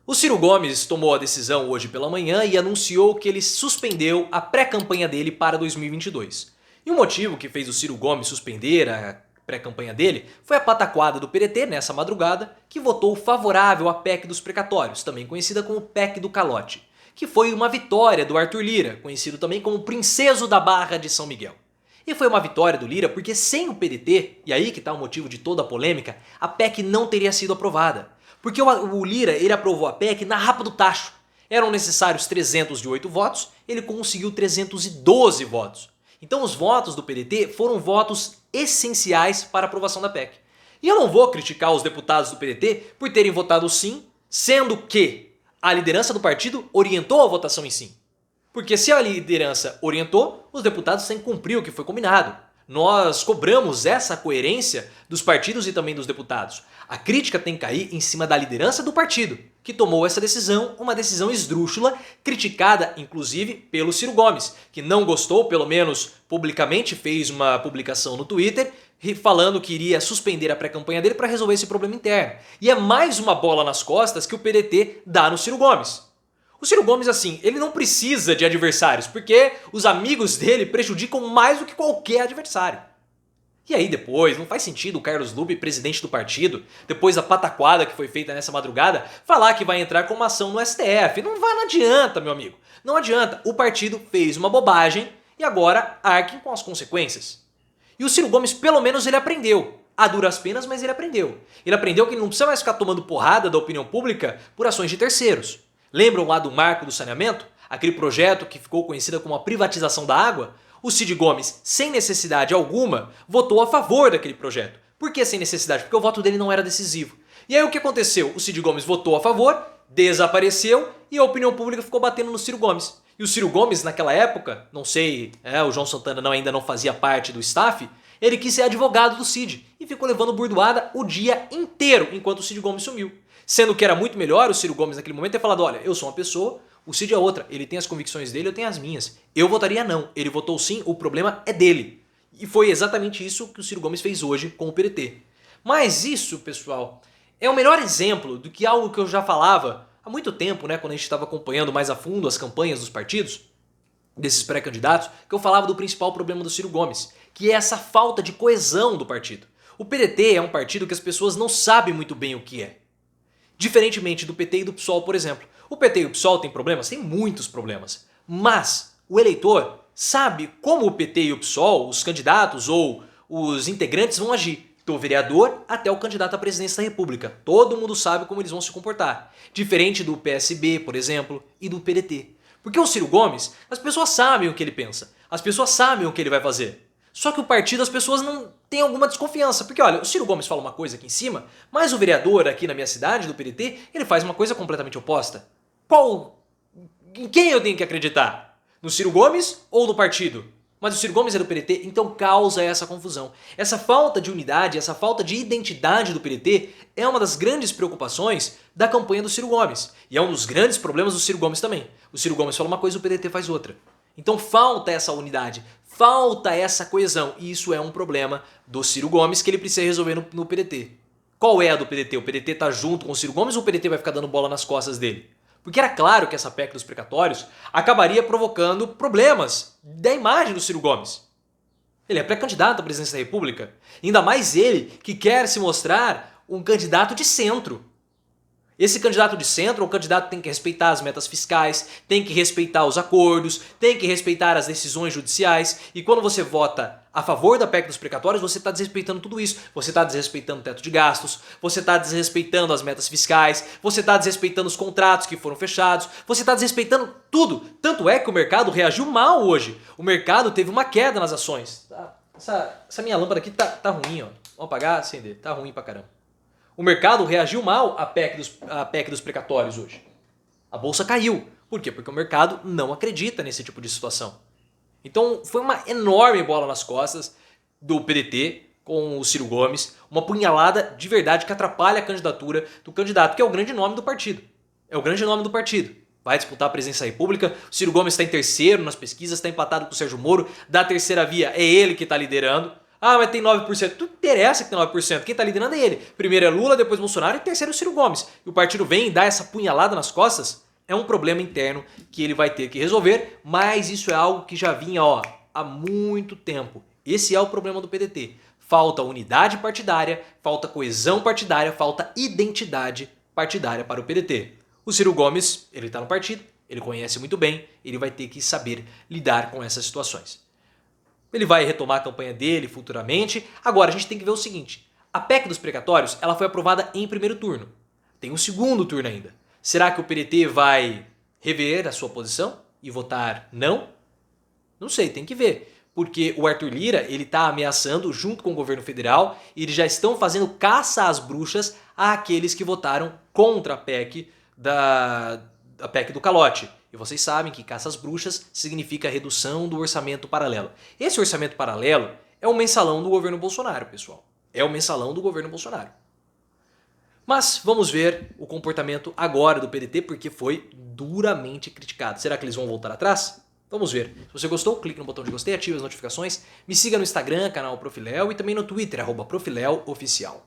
O Ciro Gomes tomou a decisão hoje pela manhã e anunciou que ele suspendeu a pré-campanha dele para 2022. E o motivo que fez o Ciro Gomes suspender a pré-campanha dele foi a pataquada do PDT nessa madrugada, que votou favorável à PEC dos precatórios, também conhecida como PEC do calote, que foi uma vitória do Arthur Lira, conhecido também como Princeso da Barra de São Miguel. E foi uma vitória do Lira porque sem o PDT, e aí que está o motivo de toda a polêmica, a PEC não teria sido aprovada. Porque o Lira ele aprovou a PEC na rapa do tacho. Eram necessários 308 votos, ele conseguiu 312 votos. Então os votos do PDT foram votos essenciais para a aprovação da PEC. E eu não vou criticar os deputados do PDT por terem votado sim, sendo que a liderança do partido orientou a votação em sim. Porque se a liderança orientou, os deputados têm que cumprir o que foi combinado. Nós cobramos essa coerência dos partidos e também dos deputados. A crítica tem que cair em cima da liderança do partido, que tomou essa decisão, uma decisão esdrúxula, criticada inclusive pelo Ciro Gomes, que não gostou, pelo menos publicamente fez uma publicação no Twitter, falando que iria suspender a pré-campanha dele para resolver esse problema interno. E é mais uma bola nas costas que o PDT dá no Ciro Gomes. O Ciro Gomes, assim, ele não precisa de adversários, porque os amigos dele prejudicam mais do que qualquer adversário. E aí depois, não faz sentido o Carlos Lupe, presidente do partido, depois da pataquada que foi feita nessa madrugada, falar que vai entrar com uma ação no STF. Não adianta, meu amigo. Não adianta. O partido fez uma bobagem e agora arquem com as consequências. E o Ciro Gomes, pelo menos, ele aprendeu. A duras penas, mas ele aprendeu. Ele aprendeu que ele não precisa mais ficar tomando porrada da opinião pública por ações de terceiros. Lembram lá do marco do saneamento? Aquele projeto que ficou conhecido como a privatização da água? O Cid Gomes, sem necessidade alguma, votou a favor daquele projeto. Por que sem necessidade? Porque o voto dele não era decisivo. E aí o que aconteceu? O Cid Gomes votou a favor, desapareceu e a opinião pública ficou batendo no Ciro Gomes. E o Ciro Gomes, naquela época, não sei, o João Santana ainda não fazia parte do staff, ele quis ser advogado do Cid e ficou levando burdoada o dia inteiro enquanto o Cid Gomes sumiu. Sendo que era muito melhor o Ciro Gomes naquele momento ter falado, olha, eu sou uma pessoa, o Cid é outra, ele tem as convicções dele, eu tenho as minhas. Eu votaria não, ele votou sim, o problema é dele. E foi exatamente isso que o Ciro Gomes fez hoje com o PDT. Mas isso, pessoal, é o melhor exemplo do que algo que eu já falava há muito tempo, né, quando a gente estava acompanhando mais a fundo as campanhas dos partidos, desses pré-candidatos, que eu falava do principal problema do Ciro Gomes, que é essa falta de coesão do partido. O PDT é um partido que as pessoas não sabem muito bem o que é. Diferentemente do PT e do PSOL, por exemplo. O PT e o PSOL têm problemas? Tem muitos problemas. Mas o eleitor sabe como o PT e o PSOL, os candidatos ou os integrantes vão agir. Do vereador até o candidato à presidência da República. Todo mundo sabe como eles vão se comportar. Diferente do PSB, por exemplo, e do PDT. Porque o Ciro Gomes, as pessoas sabem o que ele pensa. As pessoas sabem o que ele vai fazer. Só que o partido, as pessoas não têm alguma desconfiança. Porque olha, o Ciro Gomes fala uma coisa aqui em cima, mas o vereador aqui na minha cidade, do PDT, ele faz uma coisa completamente oposta. Em quem eu tenho que acreditar? No Ciro Gomes ou no partido? Mas o Ciro Gomes é do PDT, então causa essa confusão. Essa falta de unidade, essa falta de identidade do PDT é uma das grandes preocupações da campanha do Ciro Gomes. E é um dos grandes problemas do Ciro Gomes também. O Ciro Gomes fala uma coisa, o PDT faz outra. Então falta essa unidade, falta essa coesão. E isso é um problema do Ciro Gomes que ele precisa resolver no PDT. Qual é a do PDT? O PDT tá junto com o Ciro Gomes ou o PDT vai ficar dando bola nas costas dele? Porque era claro que essa PEC dos precatórios acabaria provocando problemas da imagem do Ciro Gomes. Ele é pré-candidato à presidência da República. Ainda mais ele que quer se mostrar um candidato de centro. Esse candidato de centro, o candidato tem que respeitar as metas fiscais, tem que respeitar os acordos, tem que respeitar as decisões judiciais. E quando você vota a favor da PEC dos precatórios, você está desrespeitando tudo isso. Você está desrespeitando o teto de gastos, você está desrespeitando as metas fiscais, você está desrespeitando os contratos que foram fechados, você está desrespeitando tudo. Tanto é que o mercado reagiu mal hoje. O mercado teve uma queda nas ações. Essa minha lâmpada aqui tá ruim, ó. Vamos apagar, acender. Tá ruim pra caramba. O mercado reagiu mal à PEC dos precatórios hoje. A bolsa caiu. Por quê? Porque o mercado não acredita nesse tipo de situação. Então foi uma enorme bola nas costas do PDT com o Ciro Gomes, uma punhalada de verdade que atrapalha a candidatura do candidato, que é o grande nome do partido. É o grande nome do partido. Vai disputar a presidência da República, o Ciro Gomes está em terceiro nas pesquisas, está empatado com o Sérgio Moro, da terceira via é ele que está liderando. Ah, mas tem 9%. Não interessa que tem 9%. Quem tá liderando é ele. Primeiro é Lula, depois Bolsonaro e terceiro é o Ciro Gomes. E o partido vem e dá essa punhalada nas costas. É um problema interno que ele vai ter que resolver, mas isso é algo que já vinha há muito tempo. Esse é o problema do PDT. Falta unidade partidária, falta coesão partidária, falta identidade partidária para o PDT. O Ciro Gomes, ele está no partido, ele conhece muito bem, ele vai ter que saber lidar com essas situações. Ele vai retomar a campanha dele futuramente. Agora, a gente tem que ver o seguinte. A PEC dos precatórios ela foi aprovada em primeiro turno. Tem um segundo turno ainda. Será que o PDT vai rever a sua posição e votar não? Não sei, tem que ver. Porque o Arthur Lira ele está ameaçando junto com o governo federal e eles já estão fazendo caça às bruxas àqueles que votaram contra a PEC a PEC do calote. E vocês sabem que caça às bruxas significa redução do orçamento paralelo. Esse orçamento paralelo é o mensalão do governo Bolsonaro, pessoal. É o mensalão do governo Bolsonaro. Mas vamos ver o comportamento agora do PDT, porque foi duramente criticado. Será que eles vão voltar atrás? Vamos ver. Se você gostou, clique no botão de gostei, ative as notificações, me siga no Instagram, canal Profiléu, e também no Twitter, @ProfiléuOficial.